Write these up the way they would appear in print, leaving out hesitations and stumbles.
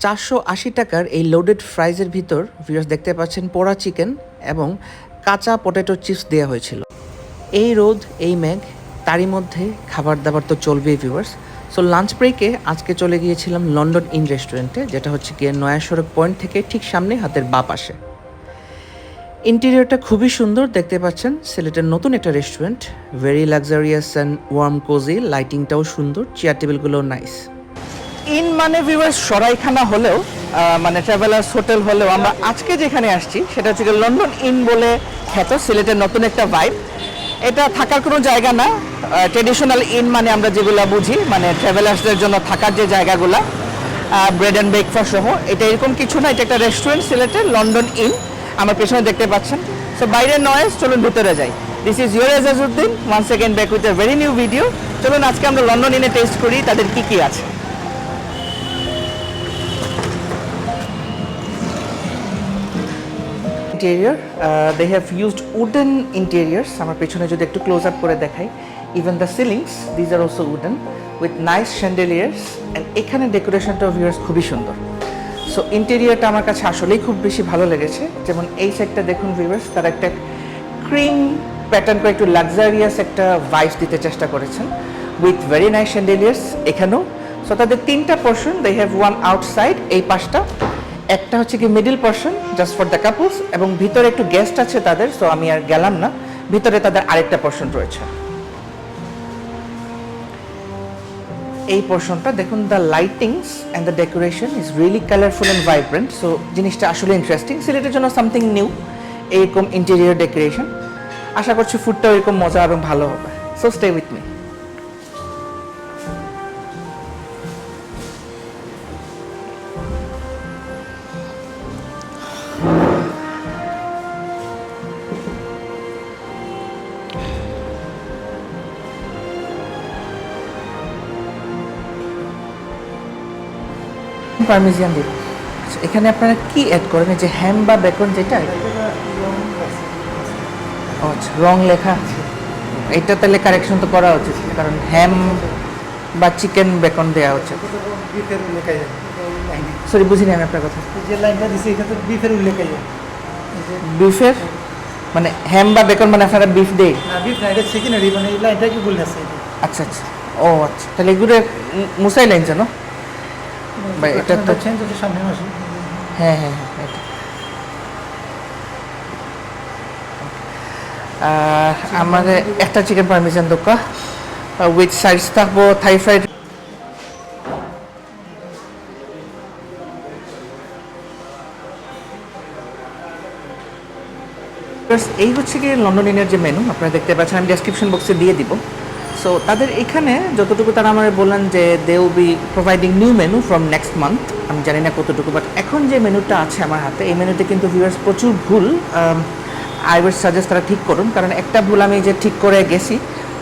480 টাকার এই লোডেড ফ্রাইজের ভিতর ভিউয়ার্স দেখতে পাচ্ছেন পোড়া চিকেন এবং কাঁচা পটেটো চিপস দেওয়া হয়েছিল। এই রোদ এই মেঘ তারই মধ্যে খাবার দাবার তো চলবেই ভিউয়ার্স। সো লাঞ্চ ব্রেকে আজকে চলে গিয়েছিলাম লন্ডন ইন রেস্টুরেন্টে, যেটা হচ্ছে গিয়ে নয়া সড়ক পয়েন্ট থেকে ঠিক সামনে হাতের বাঁ পাশে। ইন্টেরিয়রটা খুবই সুন্দর, দেখতে পাচ্ছেন সিলেটের নতুন একটা restaurant, very luxurious and warm cozy, লাইটিংটাও সুন্দর, চেয়ার টেবিলগুলোও নাইস। ইন মানে ভিউয়ার্স সরাইখানা হলেও মানে ট্রাভেলার্স হোটেল হলেও আমরা আজকে যেখানে আসছি সেটা হচ্ছে লন্ডন ইন বলে খ্যাত, সিলেটের নতুন একটা ভাইব। এটা থাকার কোনো জায়গা না, ট্রেডিশনাল ইন মানে আমরা যেগুলো বুঝি, মানে ট্রাভেলার্সদের জন্য থাকার যে জায়গাগুলো, ব্রেড অ্যান্ড ব্রেকফাস্ট সহ, এটা এরকম কিছু না। এটা একটা রেস্টুরেন্ট সিলেটের লন্ডন ইন, আমার পেছনে দেখতে পাচ্ছেন। সো বাইরের নয়েজ, চলুন ভিতরে যাই। This is your Ejazuddin, once again back with a very new video. চলুন আজকে আমরা লন্ডন ইনে টেস্ট করি তাদের কি কি আছে। Interior, they have used wooden interiors. আমার পেছনে যদি একটু ক্লোজ আপ করে দেখাই, even the ceilings, these are also wooden with nice chandeliers, and এখানে ডেকোরেশনটাও ভিউয়ার্স খুবই সুন্দর। সো ইন্টেরিয়রটা আমার কাছে আসলেই খুব বেশি ভালো লেগেছে। যেমন এই সাইডটা দেখুন ভিউয়ার্স, তারা একটা ক্রিম প্যাটার্ন করে একটু লাক্সারিয়াস একটা ভাইবস দিতে চেষ্টা করেছেন উইথ ভেরি নাইস চ্যান্ডেলিয়ার্স এখানেও। সো তাদের তিনটা portion, they have one outside এই পাশটা, একটা হচ্ছে কি middle portion just for the couples, এবং ভিতরে একটু গেস্ট আছে তাদের, সো আমি আর গেলাম না। ভিতরে তাদের আরেকটা পোর্শন রয়েছে। এই পোর্শনটা দেখুন, the lightings and the decoration is really colourful and vibrant. So জিনিসটা আসলে ইন্টারেস্টিং, সিলেটের জন্য সামথিং নিউ এইরকম ইন্টেরিয়র ডেকোরেশন। আশা করছি ফুডটাও এরকম মজা এবং ভালো হবে। So stay with me. Parmigiana দিব। আচ্ছা, এখানে আপনারা কি অ্যাড করেন? যে হ্যাম বা বেকন যেটা, আচ্ছা রং লেখা, এটা তাহলে কারেকশন তো করা উচিত, কারণ হ্যাম বা চিকেন বেকন দেওয়া হচ্ছে। সরি বুঝিনি আমি আপনার কথা। যে লাইনটা দিছি এটা তো বিফের উল্লেখ আছে। বিফের মানে হ্যাম বা বেকন মানে আপনারা বিফ দেই? না বিফ না, এটা চিকেনেরই, মানে এই লাইনটা কি ভুল আছে। আচ্ছা আচ্ছা, ও আচ্ছা, তাহলে এগুলো মুসাই লাইন জানো ভাই? এটা তো সামনে মাসে। হ্যাঁ হ্যাঁ হ্যাঁ, আমাদের একটা চিকেন পারমিজান দোকা উইথ সাইডস থাকবো থাই ফ্রাইড। এই হচ্ছে কি লন্ডন ইনের যে মেনু আপনারা দেখতে পাচ্ছেন, আমি ডেসক্রিপশন বক্সে দিয়ে দিব। সো তাদের এখানে যতটুকু তারা আমার বললেন যে they will be providing new menu from next month, আমি জানি না কতটুকু, বাট এখন যে মেনুটা আছে আমার হাতে, এই মেনুতে কিন্তু ভিউয়ার্স প্রচুর ভুল। আই উইল সাজেস্ট তারা ঠিক করুন, কারণ একটা ভুল আমি যে ঠিক করে গেছি,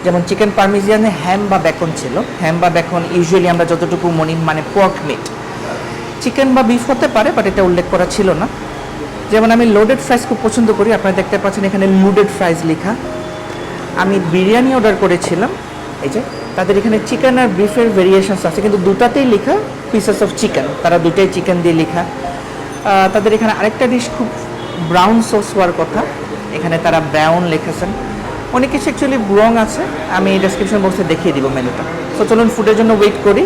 যেমন চিকেন পারমিজিয়ানে হ্যাম বা বেকন ছিল। হ্যাম বা বেকন ইউজুয়ালি আমরা যতটুকু মনি মানে পর্ক মিট, চিকেন বা বিফ হতে পারে, বাট এটা উল্লেখ করা ছিল না। যেমন আমি লোডেড ফ্রাইস খুব পছন্দ করি, আপনারা দেখতে পাচ্ছেন এখানে লোডেড ফ্রাইস লেখা। আমি বিরিয়ানি অর্ডার করেছিলাম, এই যে তাদের এখানে চিকেন আর বিফের ভেরিয়েশনস আছে, কিন্তু দুটাতেই লেখা পিসেস অফ চিকেন, তারা দুটাই চিকেন দিয়ে লেখা। তাদের এখানে আরেকটা ডিশ খুব ব্রাউন সস হওয়ার কথা, এখানে তারা ব্রাউন লিখেছেন। অনেক কিছু অ্যাকচুয়ালি রং আছে, আমি ডেসক্রিপশন বক্সে দেখিয়ে দিব মেনুটা। সো চলুন ফুডের জন্য ওয়েট করি।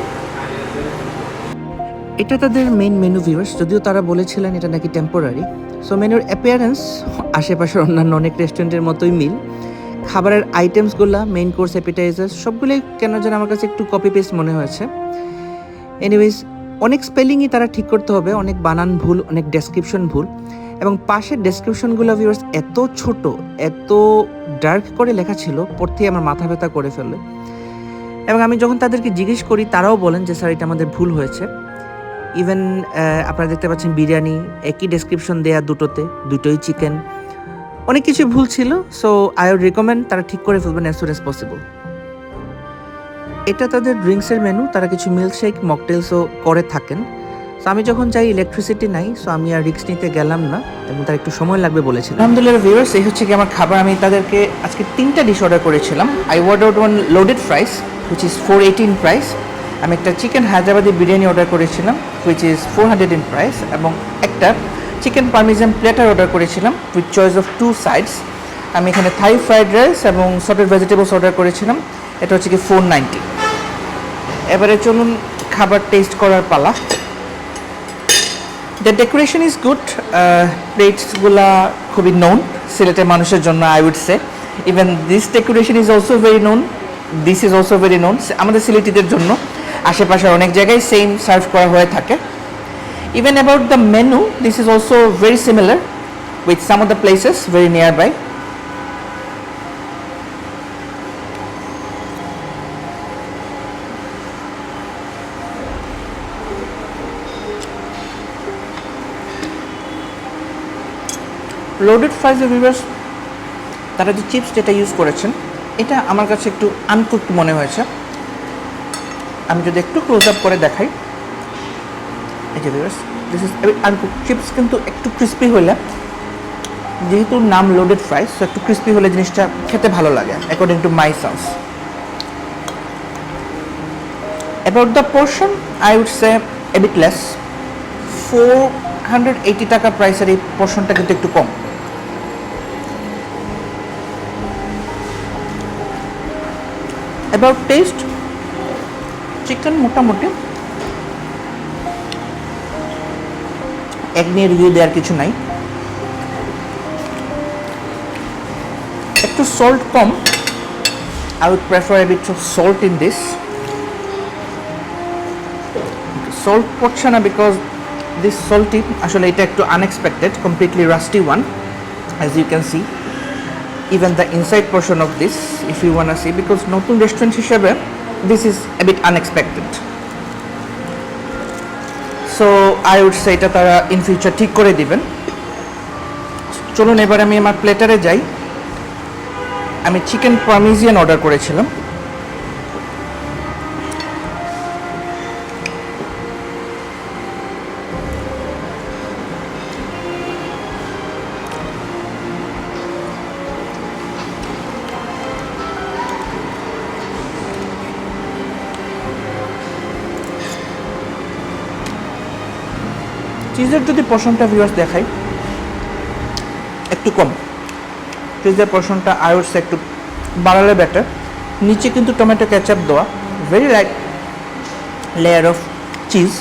এটা তাদের মেইন মেনু ভিউয়ার্স, যদিও তারা বলেছিলেন এটা নাকি টেম্পোরারি। সো মেনুর অ্যাপিয়ারেন্স আশেপাশের অন্যান্য অনেক রেস্টুরেন্টের মতোই মিল। খাবারের আইটেমসগুলো, মেইন কোর্স, অ্যাপিটাইজার সবগুলোই কেন যেন আমার কাছে একটু কপি পেস্ট মনে হয়েছে। এনিওয়েজ অনেক স্পেলিংই তারা ঠিক করতে হবে, অনেক বানান ভুল, অনেক ডেসক্রিপশন ভুল, এবং পাশের ডেসক্রিপশনগুলো ভিউয়ার্স এত ছোট, এত ডার্ক করে লেখা ছিল, পড়তেই আমার মাথা ব্যথা করে ফেলে। এবং আমি যখন তাদেরকে জিজ্ঞেস করি তারাও বলেন যে স্যার এটা আমাদের ভুল হয়েছে। ইভেন আপনারা দেখতে পাচ্ছেন বিরিয়ানি একই ডেসক্রিপশন দেয়া দুটোতে, দুটোই চিকেন, অনেক কিছু ভুল ছিল। সো আই উড রিকমেন্ড তারা ঠিক করে ফেলবেন অ্যাজ সুন অ্যাজ পসিবল। এটা তাদের ড্রিঙ্কসের মেনু, তারা কিছু মিল্কশেক মকটেলসও করে থাকেন। সো আমি যখন চাই ইলেকট্রিসিটি নাই, সো আমি আর রিস্ক নিতে গেলাম না, এবং তার একটু সময় লাগবে বলেছিল। আলহামদুলিল্লাহ ভিউয়ার্স, এই হচ্ছে কি আমার খাবার। আমি তাদেরকে আজকে 3টা ডিশ অর্ডার করেছিলাম। I ordered one loaded fries which is 418 price, আমি একটা চিকেন হায়দ্রাবাদি বিরিয়ানি অর্ডার করেছিলাম হুইচ ইজ 400 ইন প্রাইস, এবং একটা চিকেন পারমিজান প্লেটার অর্ডার করেছিলাম উইথ চয়েস অফ 2 সাইডস। আমি এখানে থাই ফ্রাইড রাইস এবং সটেড ভেজিটেবলস অর্ডার করেছিলাম, এটা হচ্ছে কি 490। এবারে চলুন খাবার টেস্ট করার পালা। দ্য ডেকোরেশন ইজ গুড, প্লেটসগুলা খুবই নোন সিলেটের মানুষের জন্য, I would say. Even this decoration is also very known, this is also very known আমাদের সিলেটিদের জন্য। আশেপাশের অনেক জায়গায় সেম সার্ভ করা হয়ে থাকে। Even about the menu, this is also very similar with some of the places very near by. Loaded fries viewers, তারা যে চিপস যেটা ইউজ করেছেন এটা আমার কাছে একটু আনকুকড মনে হয়েছে। আমি যদি একটু ক্লোজ আপ করে দেখাই, এই যে viewers, this is uncooked chips, কিন্তু একটু ক্রিস্পি হলে, যেহেতু নাম লোডেড ফ্রাইজ, তো একটু ক্রিস্পি হলে জিনিসটা খেতে ভালো লাগে according to my sense. About the portion I would say a bit less. 480 টাকা প্রাইসের এই পোর্শনটা কিন্তু একটু কম। অ্যাবাউট টেস্ট, চিকেন মোটামুটি এক নিয়ে রিভিউ দেওয়ার কিছু নাই, একটু সল্ট কম। I would prefer a bit of salt in this. Salt পড়ছে না বিকজ দিস সল্টি, আসলে এটা একটু unexpected, completely rusty one as you can see. Even the inside portion of this, if you wanna see, because নতুন restaurant হিসেবে this is a bit unexpected. So I would say এটা তারা in future ঠিক করে দিবেন। চলুন এবার আমি আমার প্লেটারে যাই। আমি চিকেন পারমিজিয়ান অর্ডার করেছিলাম। চিজের যদি পোর্শনটা ভিউয়ার্স দেখাই, একটু কম। চিজের পোর্শনটা আই উড সে একটু বাড়ালে বেটার। নিচে কিন্তু টমেটো কেচাপ দেওয়া, very light layer of cheese,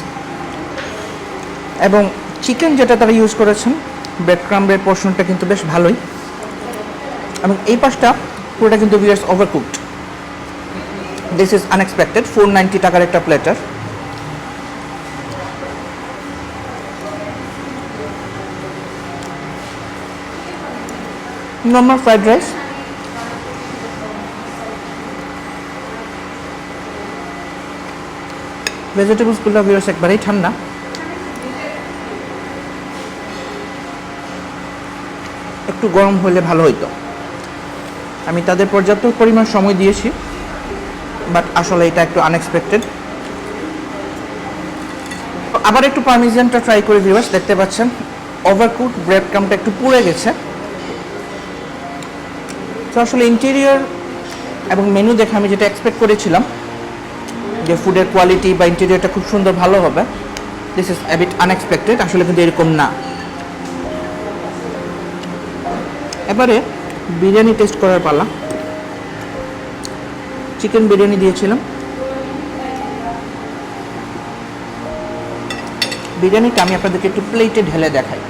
এবং চিকেন যেটা তারা ইউজ করেছেন ব্রেড ক্রাম্বের পোর্শনটা কিন্তু বেশ ভালোই, এবং এই পাশটা পুরোটা কিন্তু viewers overcooked. This is unexpected. 490 টাকার একটা প্লেটার। নর্মাল ফ্রাইড রাইস, ভেজিটেবলসগুলো ভিউয়ার্স একবারেই ঠান্ডা। একটু গরম হলে ভালো হইতো। আমি তাদের পর্যাপ্ত পরিমাণ সময় দিয়েছি, বাট আসলে এটা একটু আনএক্সপেক্টেড। আবার একটু পারমিজানটা ট্রাই করে ভিউয়ার্স, দেখতে পাচ্ছেন ওভারকুক, ব্রেড ক্রাম্বটা একটু পুড়ে গেছে। তো আসলে ইন্টেরিয়র এবং মেনু দেখে আমি যেটা এক্সপেক্ট করেছিলাম যে ফুডের কোয়ালিটি বা ইন্টেরিয়রটা খুব সুন্দর ভালো হবে, this is a bit unexpected. আসলে কিন্তু এরকম না। এবারে বিরিয়ানি টেস্ট করার পালা। চিকেন বিরিয়ানি দিয়েছিলাম। বিরিয়ানিটা আমি আপনাদেরকে একটু প্লেটে ঢেলে দেখাই।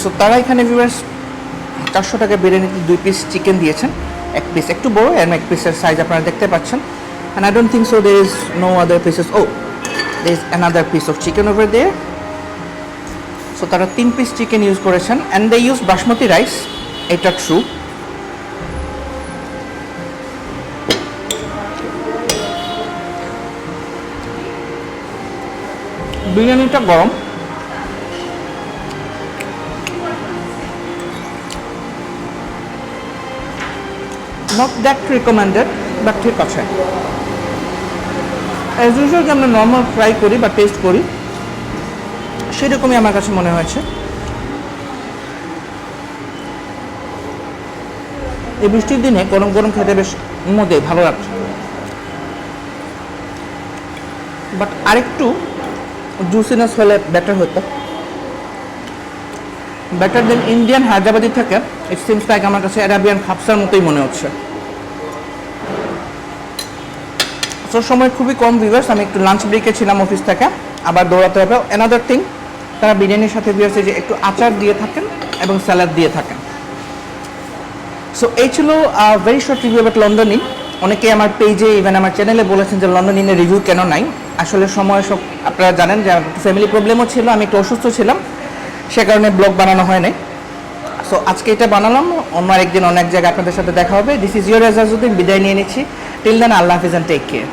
সো তারা এখানে ভিউয়ার্স 400 টাকা বিরিয়ানিতে 2 পিস চিকেন দিয়েছেন, এক পিস একটু বড়, আর এক পিসের সাইজ আপনারা দেখতে পাচ্ছেন। And I don't think so there is no other pieces. Oh there is another piece of chicken over there. So তারা 3 পিস চিকেন ইউজ করেছেন, and they use basmati rice, এটা ট্রু। বিরিয়ানিটা গরম, নট দ্যাট রিকমেন্ডেড, বাট ঠিক আছে। As usual যে আমরা normal fry করি বা টেস্ট করি সেরকমই আমার কাছে মনে হয়েছে। এই বৃষ্টির দিনে গরম গরম খেতে বেশ মজা, ভালো লাগছে। বাট আরেকটু জুসিনেস হলে বেটার হতো, বেটার দেন ইন্ডিয়ান হায়দ্রাবাদি থেকে। ইট সিমস লাইক আমার কাছে অ্যারাবিয়ান খাপসার মতোই মনে হচ্ছে। তো সময় খুবই কম ভিউয়ার্স, আমি একটু লাঞ্চ ব্রেকে ছিলাম অফিস থেকে, আবার দৌড়াতে হবে। অ্যানাদার থিং, তারা বিরিয়ানির সাথে ভিউয়ার্স যে একটু আচার দিয়ে থাকেন এবং স্যালাড দিয়ে থাকেন। সো এই ছিল very short review about London in. অনেকে আমার পেজে ইভেন আমার চ্যানেলে বলেছেন যে লন্ডন ইনের রিভিউ কেন নাই। আসলে সময় সব আপনারা জানেন যে ফ্যামিলি প্রবলেমও ছিল, আমি একটু অসুস্থ ছিলাম, সে কারণে ব্লগ বানানো হয় নাই। সো আজকে এটা বানালাম, অন্য একদিন অনেক জায়গায় আপনাদের সাথে দেখা হবে। দিস ইজ ইউর এজাজউদ্দিন, বিদায় নিয়ে নিচ্ছি। টিল দেন, আল্লাহ হাফিজ অ্যান্ড টেক কেয়ার।